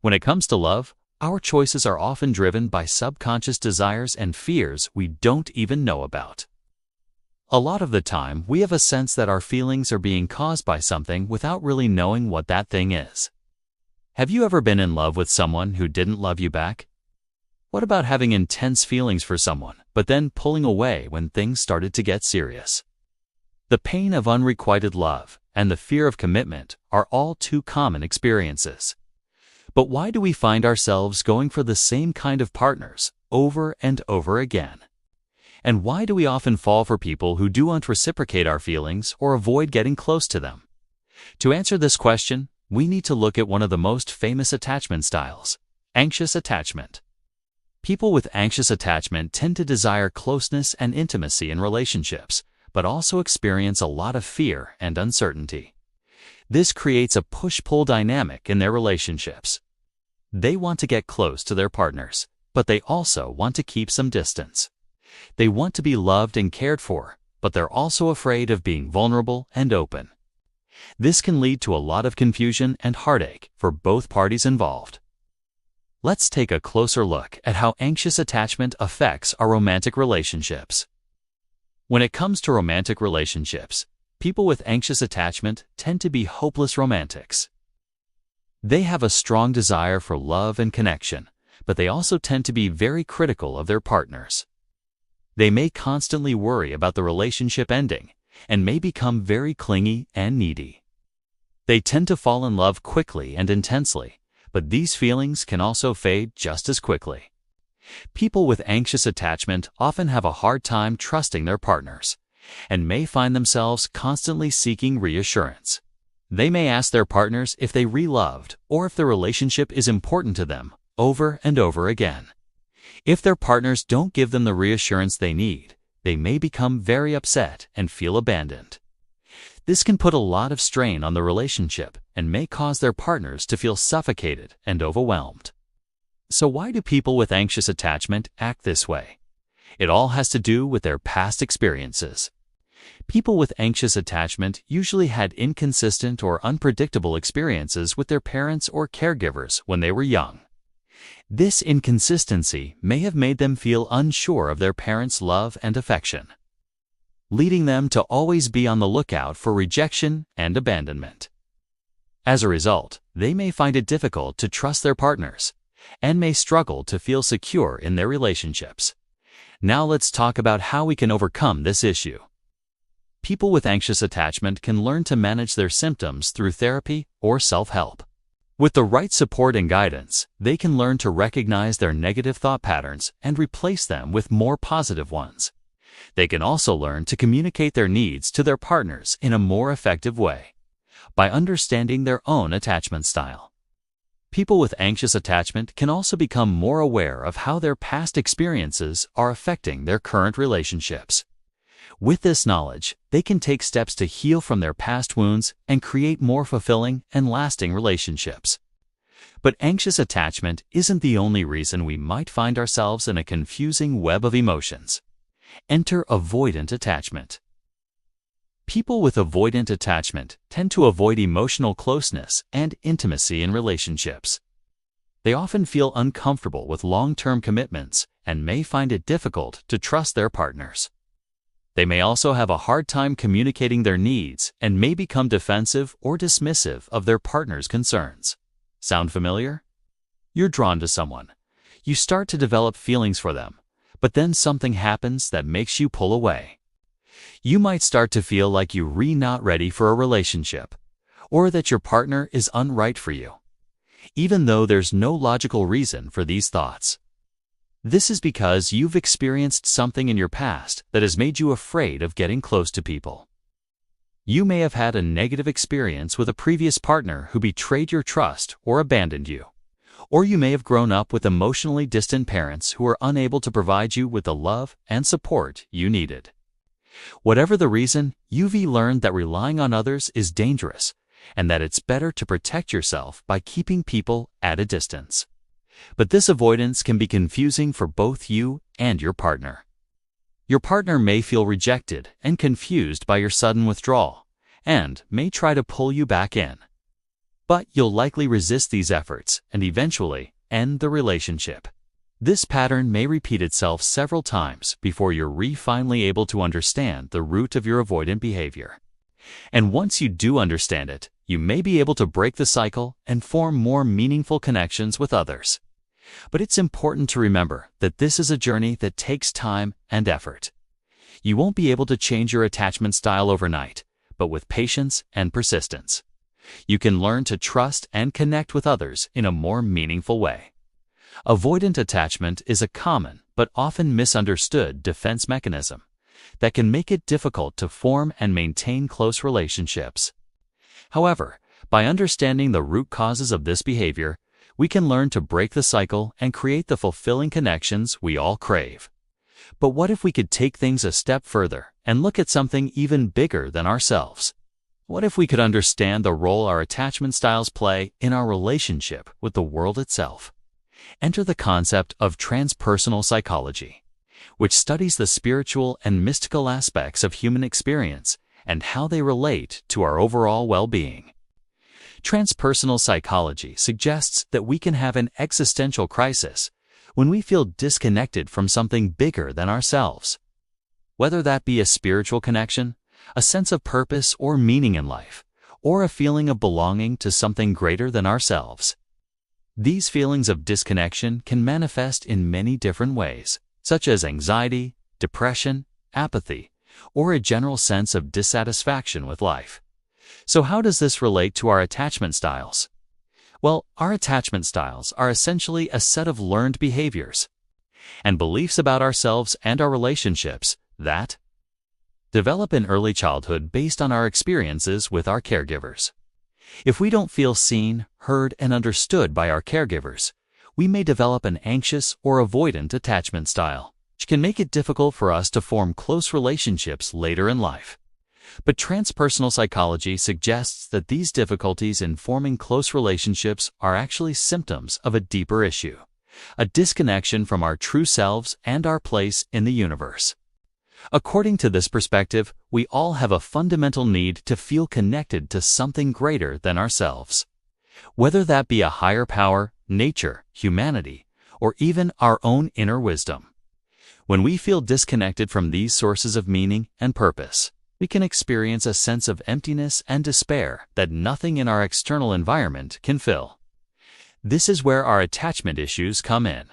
When it comes to love, our choices are often driven by subconscious desires and fears we don't even know about. A lot of the time, we have a sense that our feelings are being caused by something without really knowing what that thing is. Have you ever been in love with someone who didn't love you back? What about having intense feelings for someone, but then pulling away when things started to get serious? The pain of unrequited love and the fear of commitment are all too common experiences. But why do we find ourselves going for the same kind of partners over and over again? And why do we often fall for people who don't reciprocate our feelings or avoid getting close to them? To answer this question, we need to look at one of the most famous attachment styles, anxious attachment. People with anxious attachment tend to desire closeness and intimacy in relationships, but also experience a lot of fear and uncertainty. This creates a push-pull dynamic in their relationships. They want to get close to their partners, but they also want to keep some distance. They want to be loved and cared for, but they're also afraid of being vulnerable and open. This can lead to a lot of confusion and heartache for both parties involved. Let's take a closer look at how anxious attachment affects our romantic relationships. When it comes to romantic relationships, people with anxious attachment tend to be hopeless romantics. They have a strong desire for love and connection, but they also tend to be very critical of their partners. They may constantly worry about the relationship ending and may become very clingy and needy. They tend to fall in love quickly and intensely, but these feelings can also fade just as quickly. People with anxious attachment often have a hard time trusting their partners and may find themselves constantly seeking reassurance. They may ask their partners if they re-loved or if the relationship is important to them over and over again. If their partners don't give them the reassurance they need, they may become very upset and feel abandoned. This can put a lot of strain on the relationship and may cause their partners to feel suffocated and overwhelmed. So why do people with anxious attachment act this way? It all has to do with their past experiences. People with anxious attachment usually had inconsistent or unpredictable experiences with their parents or caregivers when they were young. This inconsistency may have made them feel unsure of their parents' love and affection, leading them to always be on the lookout for rejection and abandonment. As a result, they may find it difficult to trust their partners and may struggle to feel secure in their relationships. Now let's talk about how we can overcome this issue. People with anxious attachment can learn to manage their symptoms through therapy or self-help. With the right support and guidance, they can learn to recognize their negative thought patterns and replace them with more positive ones. They can also learn to communicate their needs to their partners in a more effective way by understanding their own attachment style. People with anxious attachment can also become more aware of how their past experiences are affecting their current relationships. With this knowledge, they can take steps to heal from their past wounds and create more fulfilling and lasting relationships. But anxious attachment isn't the only reason we might find ourselves in a confusing web of emotions. Enter avoidant attachment. People with avoidant attachment tend to avoid emotional closeness and intimacy in relationships. They often feel uncomfortable with long-term commitments and may find it difficult to trust their partners. They may also have a hard time communicating their needs and may become defensive or dismissive of their partner's concerns. Sound familiar? You're drawn to someone. You start to develop feelings for them, but then something happens that makes you pull away. You might start to feel like you're not ready for a relationship, or that your partner is unright for you, even though there's no logical reason for these thoughts. This is because you've experienced something in your past that has made you afraid of getting close to people. You may have had a negative experience with a previous partner who betrayed your trust or abandoned you. Or you may have grown up with emotionally distant parents who were unable to provide you with the love and support you needed. Whatever the reason, you've learned that relying on others is dangerous and that it's better to protect yourself by keeping people at a distance. But this avoidance can be confusing for both you and your partner. Your partner may feel rejected and confused by your sudden withdrawal and may try to pull you back in. But you'll likely resist these efforts and eventually end the relationship. This pattern may repeat itself several times before you're finally able to understand the root of your avoidant behavior. And once you do understand it, you may be able to break the cycle and form more meaningful connections with others. But it's important to remember that this is a journey that takes time and effort. You won't be able to change your attachment style overnight, but with patience and persistence, you can learn to trust and connect with others in a more meaningful way. Avoidant attachment is a common but often misunderstood defense mechanism that can make it difficult to form and maintain close relationships. However, by understanding the root causes of this behavior, we can learn to break the cycle and create the fulfilling connections we all crave. But what if we could take things a step further and look at something even bigger than ourselves? What if we could understand the role our attachment styles play in our relationship with the world itself? Enter the concept of transpersonal psychology, which studies the spiritual and mystical aspects of human experience and how they relate to our overall well-being. Transpersonal psychology suggests that we can have an existential crisis when we feel disconnected from something bigger than ourselves. Whether that be a spiritual connection, a sense of purpose or meaning in life, or a feeling of belonging to something greater than ourselves. These feelings of disconnection can manifest in many different ways, such as anxiety, depression, apathy, or a general sense of dissatisfaction with life. So how does this relate to our attachment styles? Well, our attachment styles are essentially a set of learned behaviors and beliefs about ourselves and our relationships that develop in early childhood based on our experiences with our caregivers. If we don't feel seen, heard, and understood by our caregivers, we may develop an anxious or avoidant attachment style, which can make it difficult for us to form close relationships later in life. But transpersonal psychology suggests that these difficulties in forming close relationships are actually symptoms of a deeper issue, a disconnection from our true selves and our place in the universe. According to this perspective, we all have a fundamental need to feel connected to something greater than ourselves. Whether that be a higher power, nature, humanity, or even our own inner wisdom. When we feel disconnected from these sources of meaning and purpose, we can experience a sense of emptiness and despair that nothing in our external environment can fill. This is where our attachment issues come in.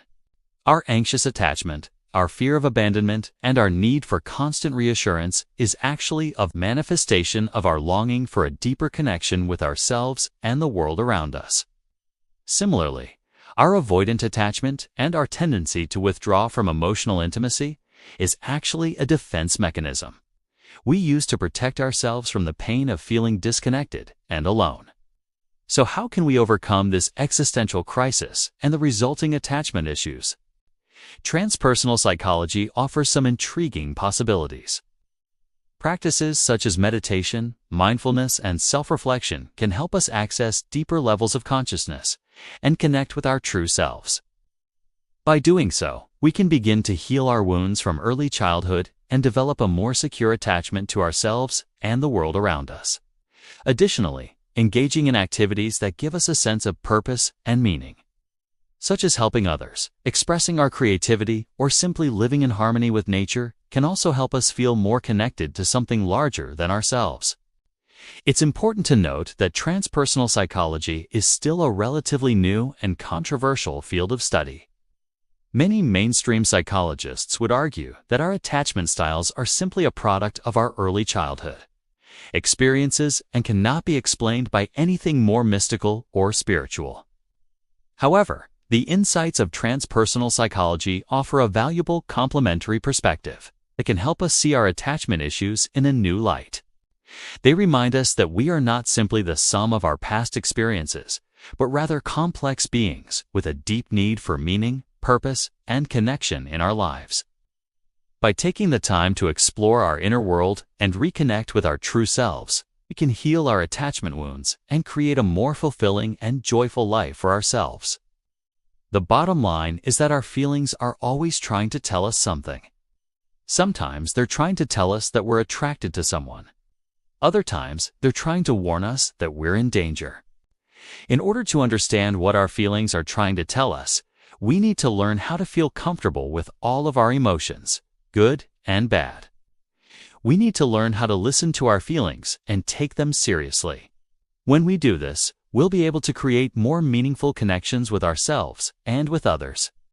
Our anxious attachment, our fear of abandonment, and our need for constant reassurance is actually a manifestation of our longing for a deeper connection with ourselves and the world around us. Similarly, our avoidant attachment and our tendency to withdraw from emotional intimacy is actually a defense mechanism we use to protect ourselves from the pain of feeling disconnected and alone. So how can we overcome this existential crisis and the resulting attachment issues? Transpersonal psychology offers some intriguing possibilities. Practices such as meditation, mindfulness, and self-reflection can help us access deeper levels of consciousness and connect with our true selves. By doing so, we can begin to heal our wounds from early childhood and develop a more secure attachment to ourselves and the world around us. Additionally, engaging in activities that give us a sense of purpose and meaning, such as helping others, expressing our creativity, or simply living in harmony with nature, can also help us feel more connected to something larger than ourselves. It's important to note that transpersonal psychology is still a relatively new and controversial field of study. Many mainstream psychologists would argue that our attachment styles are simply a product of our early childhood experiences and cannot be explained by anything more mystical or spiritual. However, the insights of transpersonal psychology offer a valuable complementary perspective that can help us see our attachment issues in a new light. They remind us that we are not simply the sum of our past experiences, but rather complex beings with a deep need for meaning, purpose, and connection in our lives. By taking the time to explore our inner world and reconnect with our true selves, we can heal our attachment wounds and create a more fulfilling and joyful life for ourselves. The bottom line is that our feelings are always trying to tell us something. Sometimes they're trying to tell us that we're attracted to someone. Other times, they're trying to warn us that we're in danger. In order to understand what our feelings are trying to tell us, we need to learn how to feel comfortable with all of our emotions, good and bad. We need to learn how to listen to our feelings and take them seriously. When we do this, we'll be able to create more meaningful connections with ourselves and with others.